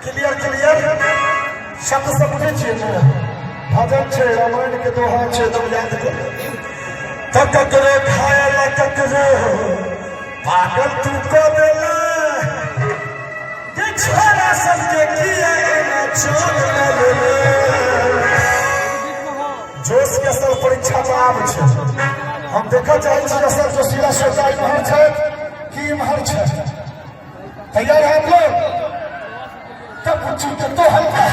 clear clear शब्द समझे छे ने भजन छे रामायण के दोहा छे तुम याद करो ककरो खाए ला ककरो पागल तू को देला के छोरा सब के किया ना छोड़ ले जोश के असर परीक्षा में आब छे हम देखा चाहे छी असर जो सीधा सोचाई महर छे कि महर छे तैयार है आप लोग तब कुछ तो हल्का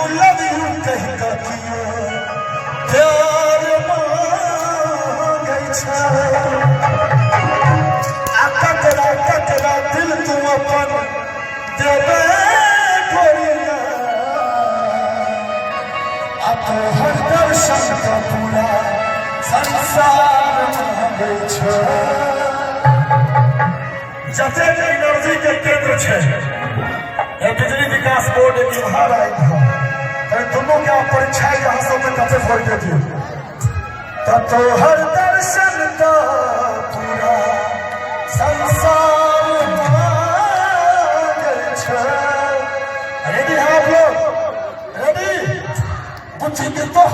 love you कहीं का किया प्यार मांगे छा ककरा दिल तू अपन देवे गोरिया अब हर दर्शन का पूरा संसार मांगे छा जते एनर्जी के केंद्र छे बिजली विकास बोर्ड एक इम्हार आई था दोनों क्या परीक्षा यहाँ सब में कते वोल्टेज तो हर दर्शन का पूरा संसार रेडी है आप लोग रेडी कुछ तो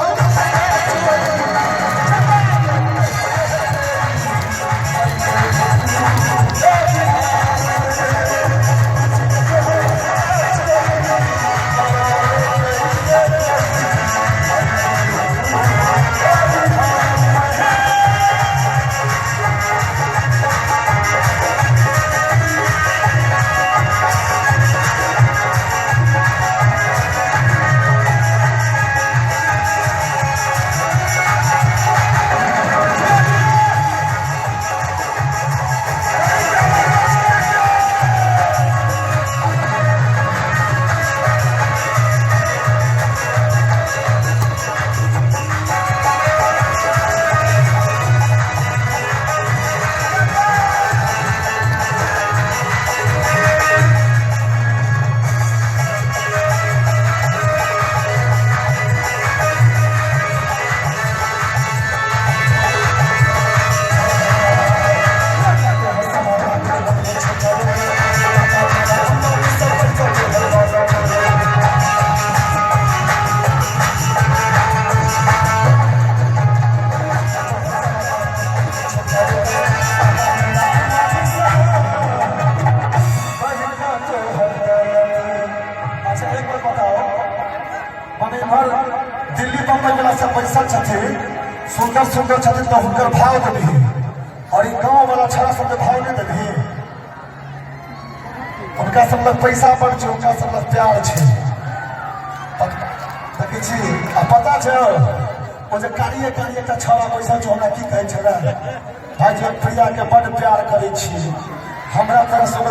दिल्ली बम्बई वाला सब पैसा छथिन सुंदर सुंदर छथिन तो हुनकर भाव देबही और गाँव वाला छड़ा सब भाव नहीं देबही उनका सब लग पैसा बढ़ छै उनका सब लग प्यार छै देखै छी आ पता छै ओ जे कारिये का छड़ा पैसा जो हमरा की कहै छला भाई जी प्रिया के बड़ प्यार करै छी हमरा तरफ से